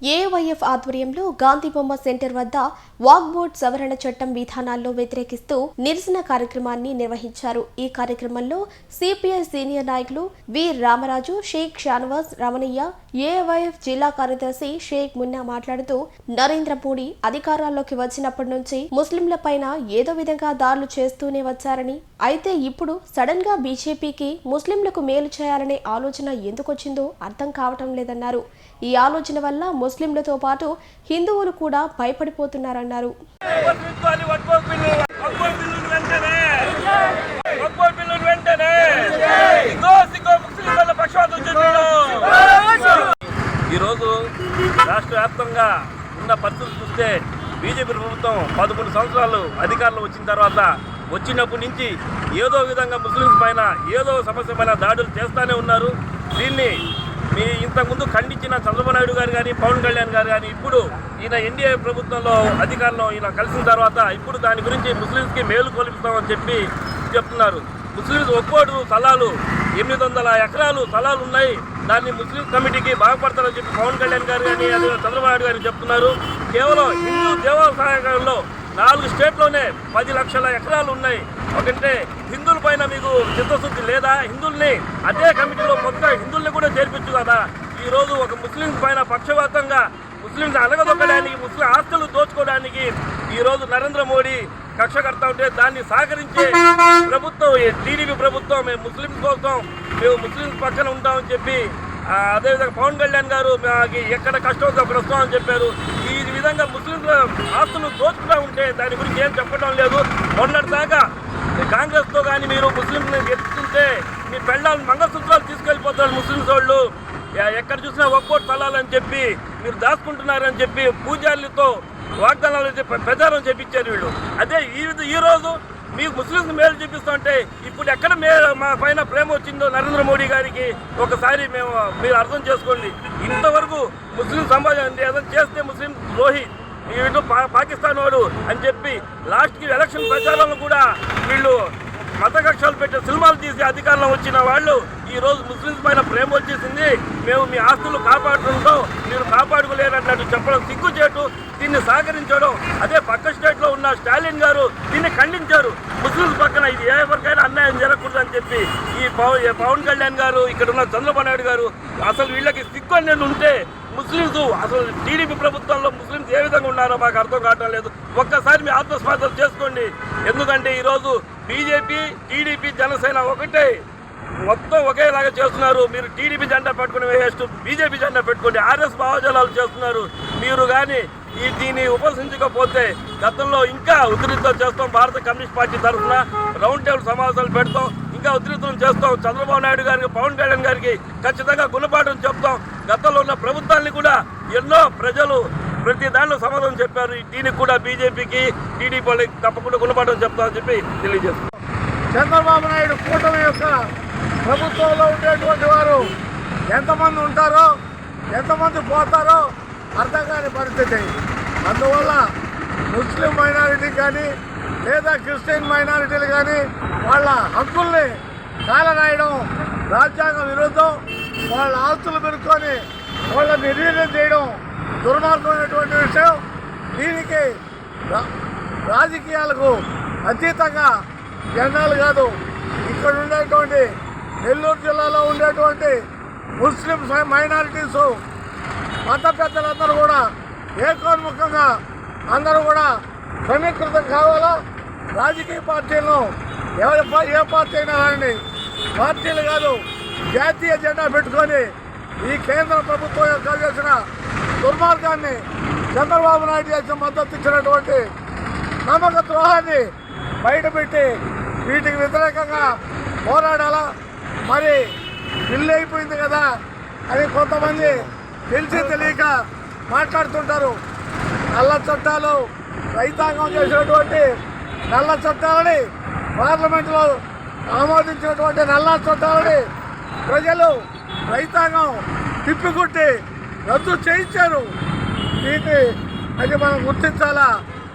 AIYF ఆధ్వర్యంలో Gandhibomma centre వద్ద వాక్బోర్డ్ సవరణ చట్టం విధానాల్లో వ్యతిరేకిస్తూ నిరసన కార్యక్రమాన్ని నిర్వహించారు. ఈ కార్యక్రమంలో సిపిఐ సీనియర్ నాయకులు వి రామరాజు, షేక్ షానవాజ్, రమణయ్య, ఏవైఎఫ్ జిల్లా కార్యదర్శి షేక్ మున్నా మాట్లాడుతూ నరేంద్ర మోడీ అధికారాల్లోకి వచ్చినప్పటి నుంచి ముస్లింల పైన ఏదో విధంగా దాడులు చేస్తూనే వచ్చారని, అయితే ఇప్పుడు సడన్ గా బీజేపీకి ముస్లింలకు మేలు చేయాలనే ఆలోచన ఎందుకొచ్చిందో అర్థం కావటం లేదన్నారు. ఈ ఆలోచన వల్ల ముస్లింలతో పాటు హిందువులు కూడా భయపడిపోతున్నారన్నారు. ఈరోజు రాష్ట్ర వ్యాప్తంగా ఉన్న పరిస్థితులు చూస్తే బీజేపీ ప్రభుత్వం 11 సంవత్సరాలు అధికారంలో వచ్చిన తర్వాత వచ్చినప్పటి నుంచి ఏదో విధంగా ముస్లింస్ పైన ఏదో సమస్య పైన దాడులు చేస్తూనే ఉన్నారు. దీన్ని ఇంతకుముందు ఖండించిన చంద్రబాబు నాయుడు గారు కానీ, పవన్ కళ్యాణ్ గారు కానీ, ఇప్పుడు ఈయన ఎన్డీఏ ప్రభుత్వంలో అధికారంలో ఈయన కలిసిన తర్వాత ఇప్పుడు దాని గురించి ముస్లింస్కి మేలు కొలిపిస్తామని చెప్పి చెప్తున్నారు. ముస్లింస్ ఒక్కోడు స్థలాలు 800 ఎకరాలు స్థలాలు ఉన్నాయి, దాన్ని ముస్లిం కమిటీకి బాగుపడతారని చెప్పి పవన్ కళ్యాణ్ గారు కానీ అది చంద్రబాబు నాయుడు గారు చెప్తున్నారు. కేవలం హిందూ దేవాలయాల్లో 4 స్టేట్లోనే 10 లక్షల ఎకరాలు ఉన్నాయి. ఒకటే హిందువుల పైన మీకు చిత్తశుద్ధి లేదా? హిందువుల్ని అదే కమిటీలో మొత్తం హిందువుల్ని కూడా చేర్పించు కదా. ఈరోజు ఒక ముస్లింస్ పైన పక్షపాతంగా ముస్లింస్ అలగదొక్కడానికి, ముస్లిం ఆస్తులు దోచుకోవడానికి ఈరోజు నరేంద్ర మోడీ కక్ష కడతా ఉంటే దాన్ని సహకరించే ప్రభుత్వం టీడీపీ ప్రభుత్వం మేము ముస్లింస్ కోసం మేము ముస్లింస్ పక్కన ఉంటామని చెప్పి, అదేవిధంగా పవన్ కళ్యాణ్ గారు మాకు ఎక్కడ కష్టం వస్తే అక్కడ వస్తామని చెప్పారు. ఈ విధంగా ముస్లింస్ ఆస్తులు దోచుకుంటూ ఉంటే దాని గురించి ఏం చెప్పడం లేదు. మొన్నటిదాకా కాంగ్రెస్తో కానీ మీరు ముస్లింని గెలుస్తుంటే మీ పెళ్ళాలను మంగళసూత్రాలు తీసుకెళ్ళిపోతారు ముస్లింస్ వాళ్ళు. ఎక్కడ చూసినా ఒక్కోటి స్థలాలని చెప్పి మీరు దాచుకుంటున్నారని చెప్పి పూజారులతో వాగ్దానాలు ప్రచారం చేపించారు వీళ్ళు. అదే ఈరోజు మీకు ముస్లింస్ మేలు చూపిస్తుంటే ఇప్పుడు ఎక్కడ మా పైన ప్రేమ వచ్చిందో నరేంద్ర మోడీ గారికి ఒకసారి మీరు అర్థం చేసుకోండి. ఇంతవరకు ముస్లిం సమాజం ఏదైనా చేస్తే ముస్లిం ద్రోహి, వీళ్ళు పాకిస్తాన్ వాడు అని చెప్పి లాస్ట్కి ఎలక్షన్ ప్రచారంలో కూడా వీళ్ళు మత కక్షలు పెట్టే సినిమాలు తీసి అధికారంలో వచ్చిన వాళ్ళు ఈరోజు ముస్లింస్ పైన ప్రేమ వచ్చేసింది, మేము మీ ఆస్తులు కాపాడుతుంటాం, మీరు కాపాడుకోలేరన్నట్టు చెప్పడం సిగ్గుచేటు. దీన్ని సహకరించడం అదే పక్క స్టేట్లో ఉన్న స్టాలిన్ గారు దీన్ని ఖండించారు. ముస్లింస్ పక్కన ఇది ఎవరికైనా అన్యాయం జరగకూడదని చెప్పి ఈ పవన్ కళ్యాణ్ గారు, ఇక్కడ ఉన్న చంద్రబాబు నాయుడు గారు అసలు వీళ్ళకి సిగ్గు అనేది ఉంటే ముస్లింస్ అసలు టీడీపీ ప్రభుత్వంలో ముస్లింస్ ఏ విధంగా ఉన్నారో మాకు అర్థం కావటం లేదు. ఒక్కసారి మీ ఆత్మస్పార్థం చేసుకోండి. ఎందుకంటే ఈరోజు బీజేపీ, టీడీపీ, జనసేన ఒకటే మొత్తం ఒకేలాగా చేస్తున్నారు. మీరు టీడీపీ జెండా పెట్టుకుని వేస్ట్, బీజేపీ జెండా పెట్టుకోండి. ఆర్ఎస్ భావజాలాలు చేస్తున్నారు. మీరు కానీ దీన్ని ఉపసించకపోతే గతంలో ఇంకా ఉధృతం చేస్తాం. భారత కమ్యూనిస్ట్ పార్టీ తరఫున రౌండ్ టేబుల్ సమావేశాలు పెడతాం, ఇంకా ఉధృతం చేస్తాం. చంద్రబాబు నాయుడు గారికి, పవన్ కళ్యాణ్ గారికి ఖచ్చితంగా గుణపాఠం చెప్తాం. గతంలో ఉన్న ప్రభుత్వాన్ని కూడా ఎన్నో ప్రజలు ప్రతి దానిలో సమాధానం చెప్పారు. దీనికి కూడా బీజేపీకి, టీడీపీ తప్పకుండా గుణపాఠం చెప్తామని చెప్పి తెలియజేస్తాం. చంద్రబాబు నాయుడు కూటమి యొక్క ప్రభుత్వంలో ఉండేటువంటి వారు ఎంతమంది ఉంటారో, ఎంతమంది పోతారో అర్థం కాని పరిస్థితి. అందువల్ల ముస్లిం మైనారిటీ కానీ లేదా క్రిస్టియన్ మైనారిటీలు కానీ వాళ్ళ హక్కుల్ని కాలరాయడం రాజ్యాంగ విరుద్ధం. వాళ్ళ ఆస్తులు పెరుక్కొని వాళ్ళ నిర్వీర్యం చేయడం దుర్మార్గమైనటువంటి విషయం. దీనికి రాజకీయాలకు అతీతంగా జెండాలు కాదు, ఇక్కడ ఉండేటువంటి నెల్లూరు జిల్లాలో ఉండేటువంటి ముస్లిం మైనారిటీసు మత పెద్దలందరూ కూడా ఏకోన్ముఖంగా అందరూ కూడా సమీకృతం కావాలా. రాజకీయ పార్టీలను ఏ పార్టీ అయినా కానీ పార్టీలు కాదు, జాతీయ జెండా పెట్టుకొని ఈ కేంద్ర ప్రభుత్వం యొక్క చేసిన దుర్మార్గాన్ని, చంద్రబాబు నాయుడు చేసిన మద్దతు ఇచ్చినటువంటి నమ్మక ద్రోహాన్ని బయటపెట్టి వీటికి వ్యతిరేకంగా పోరాడాలా. మరి బిల్లు అయిపోయింది కదా అని కొంతమంది తెలిసి తెలియక మాట్లాడుతుంటారు. నల్ల చట్టాలు, రైతాంగం చేసినటువంటి నల్ల చట్టాలని, పార్లమెంటులో ఆమోదించినటువంటి నల్ల చట్టాలని ప్రజలు, రైతాంగం తిప్పికొట్టి రద్దు చేయించారు. దీన్ని అది మనం గుర్తించాలా.